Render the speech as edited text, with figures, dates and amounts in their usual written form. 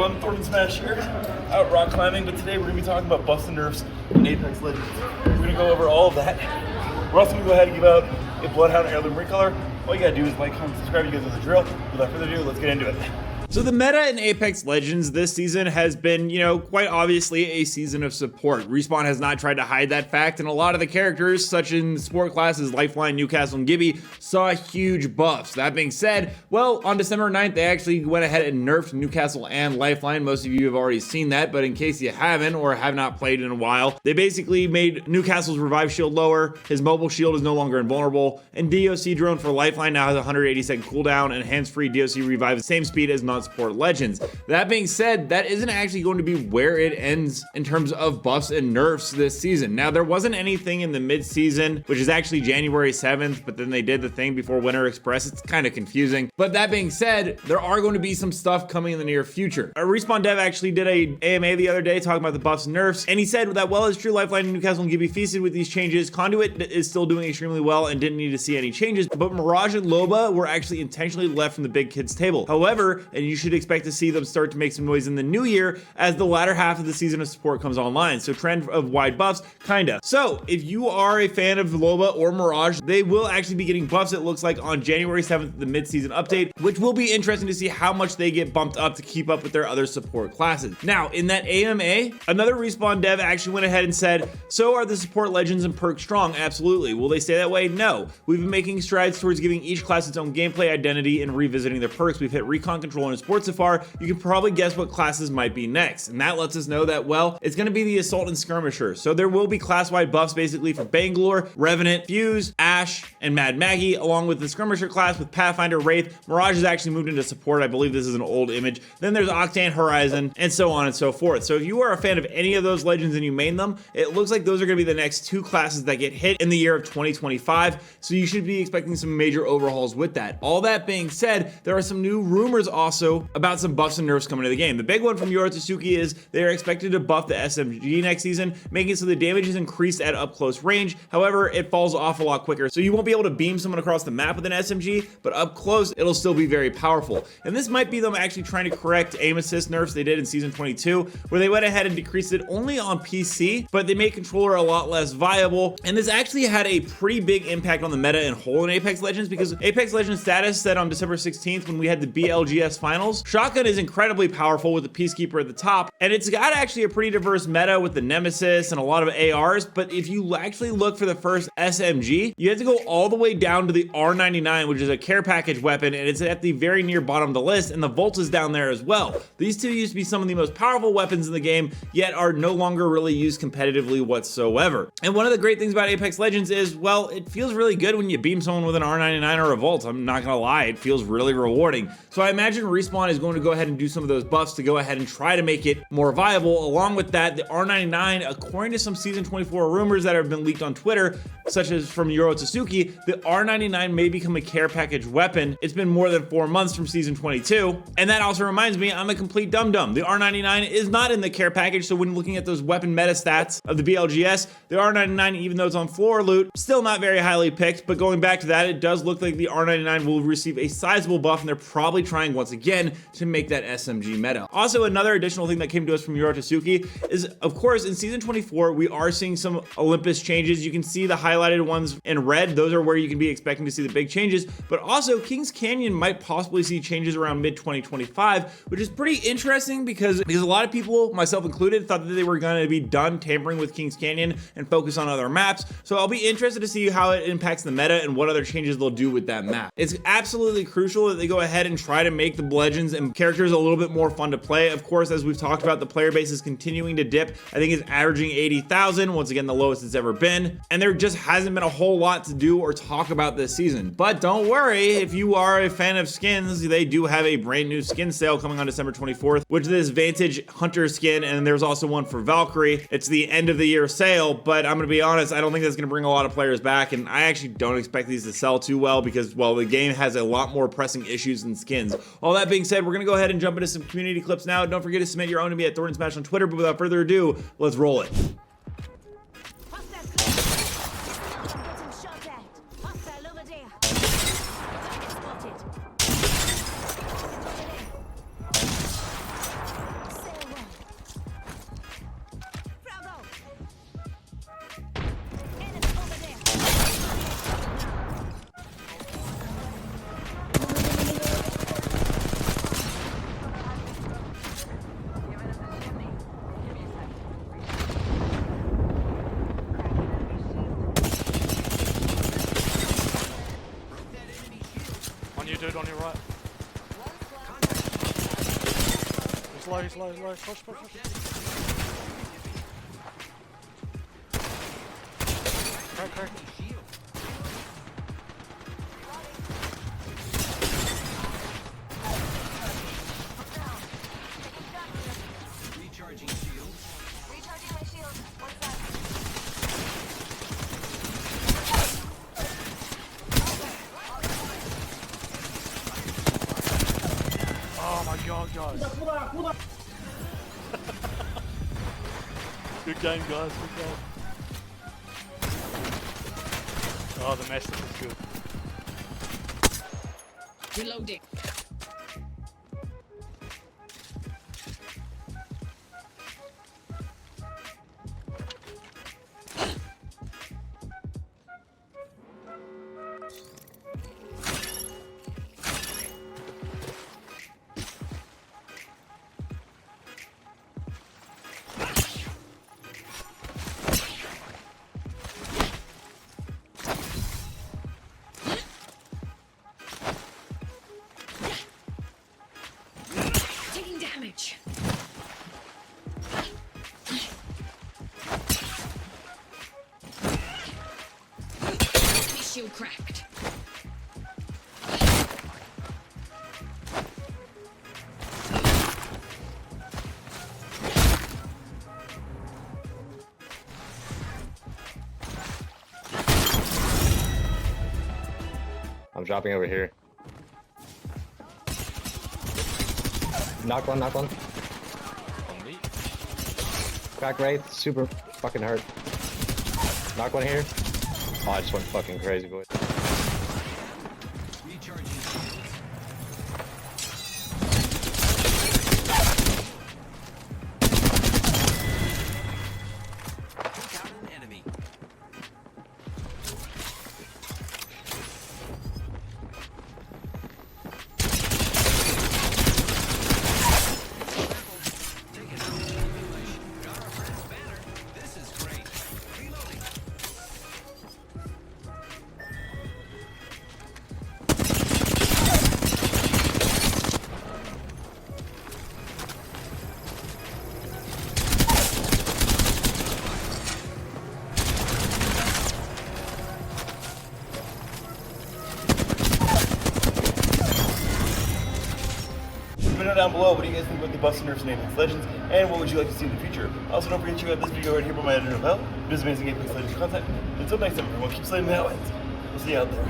everyone, Thordan Smash here, out rock climbing, but today we're going to be talking about buffs and nerfs in Apex Legends. We're going to go over all of that. We're also going to go ahead and give out a Bloodhound heirloom recolor. All you got to do is like, comment, subscribe, you guys know the drill. Without further ado, let's get into it. So the meta in Apex Legends this season has been, quite obviously a season of support. Respawn has not tried to hide that fact, and a lot of the characters, such in support classes Lifeline, Newcastle, and Gibby, saw huge buffs. That being said, well, on December 9th, they actually went ahead and nerfed Newcastle and Lifeline. Most of you have already seen that, but in case you haven't or have not played in a while, they basically made Newcastle's revive shield lower, his mobile shield is no longer invulnerable, and DOC drone for Lifeline now has a 180-second cooldown, and hands-free DOC revive the same speed as non-support Legends. That being said, that isn't actually going to be where it ends in terms of buffs and nerfs this season. Now, there wasn't anything in the mid-season, which is actually January 7th, but then they did the thing before Winter Express. It's kind of confusing. But that being said, there are going to be some stuff coming in the near future. A Respawn dev actually did a AMA the other day talking about the buffs and nerfs, and he said that while it's true Lifeline, Newcastle, and Gibby feasted with these changes, Conduit is still doing extremely well and didn't need to see any changes, but Mirage and Loba were actually intentionally left from the big kids table. However, and you should expect to see them start to make some noise in the new year as the latter half of the season of support comes online. So trend of wide buffs, kinda. So if you are a fan of Loba or Mirage, they will actually be getting buffs, it looks like, on January 7th, the mid-season update, which will be interesting to see how much they get bumped up to keep up with their other support classes. Now, in that AMA, another Respawn dev actually went ahead and said, so are the support legends and perks strong? Absolutely. Will they stay that way? No. We've been making strides towards giving each class its own gameplay identity and revisiting their perks. We've hit recon, control, and support so far. You can probably guess what classes might be next, and that lets us know that, well, it's going to be the Assault and Skirmisher. So there will be class-wide buffs basically for Bangalore, Revenant, Fuse, Ash, and Mad Maggie, along with the Skirmisher class with Pathfinder, Wraith. Mirage has actually moved into support. I believe this is an old image. Then there's Octane, Horizon, and so on and so forth. So if you are a fan of any of those legends and you main them, it looks like those are going to be the next two classes that get hit in the year of 2025. So you should be expecting some major overhauls with that. All that being said, there are some new rumors also about some buffs and nerfs coming to the game. The big one from Yoro Tsuki is they are expected to buff the SMG next season, making it so the damage is increased at up close range. However, it falls off a lot quicker. So you won't be able to beam someone across the map with an SMG, but up close, it'll still be very powerful. And this might be them actually trying to correct aim assist nerfs they did in season 22, where they went ahead and decreased it only on PC, but they made controller a lot less viable. And this actually had a pretty big impact on the meta in whole in Apex Legends, because Apex Legends status said on December 16th when we had the BLGS finals, shotgun is incredibly powerful with the Peacekeeper at the top, and it's got actually a pretty diverse meta with the Nemesis and a lot of ARs, but if you actually look for the first SMG, you have to go all the way down to the R99, which is a care package weapon, and it's at the very near bottom of the list, and the Volt is down there as well. These two used to be some of the most powerful weapons in the game, yet are no longer really used competitively whatsoever. And one of the great things about Apex Legends is, well, it feels really good when you beam someone with an R99 or a Volt. I'm not gonna lie, it feels really rewarding. So I imagine Respawn is going to go ahead and do some of those buffs to go ahead and try to make it more viable. Along with that, the R99, according to some season 24 rumors that have been leaked on Twitter, such as from Yoro Tsuki, the R99 may become a care package weapon. It's been more than 4 months from season 22. And that also reminds me, I'm a complete dum-dum. The R99 is not in the care package, so when looking at those weapon meta stats of the BLGS, the R99, even though it's on floor loot, still not very highly picked. But going back to that, it does look like the R99 will receive a sizable buff, and they're probably trying once again to make that SMG meta. Also, another additional thing that came to us from Yoro Tsuki is, of course, in season 24, we are seeing some Olympus changes. You can see the highlighted ones in red. Those are where you can be expecting to see the big changes. But also, Kings Canyon might possibly see changes around mid-2025, which is pretty interesting because a lot of people, myself included, thought that they were going to be done tampering with Kings Canyon and focus on other maps. So I'll be interested to see how it impacts the meta and what other changes they'll do with that map. It's absolutely crucial that they go ahead and try to make the legends and characters a little bit more fun to play. Of course, as we've talked about, the player base is continuing to dip. I think it's averaging 80,000, once again the lowest it's ever been, and there just hasn't been a whole lot to do or talk about this season. But don't worry, if you are a fan of skins, they do have a brand new skin sale coming on December 24th, which is this Vantage Hunter skin, and there's also one for Valkyrie. It's the end of the year sale, but I'm gonna be honest, I don't think that's gonna bring a lot of players back, and I actually don't expect these to sell too well because, well, the game has a lot more pressing issues than skins. All that being said, we're gonna go ahead and jump into some community clips now. Don't forget to submit your own to me at Thordan Smash on Twitter, but without further ado, let's roll it. He's low. Push. Crack. Recharging shields. Recharging my shield. One sec. Oh my god, guys. Good game, guys. Good game. Oh, the message is good. Reloading. Taking damage. My shield cracked. I'm dropping over here. Knock one. On me. Crack Wraith, super fucking hurt. Knock one here. Oh, I just went fucking crazy, boy. Recharging shields. Took out an enemy. Taking out the English. Got our friend's banner. This is great. Reloading. Let me know down below what do you guys think about the Buster Nerfs in Apex Legends, and what would you like to see in the future. Also, don't forget to check out this video right here by my editor of hell. It is amazing Apex Legends content. Until next time, everyone, keep slaying the outlines. We'll see you out there.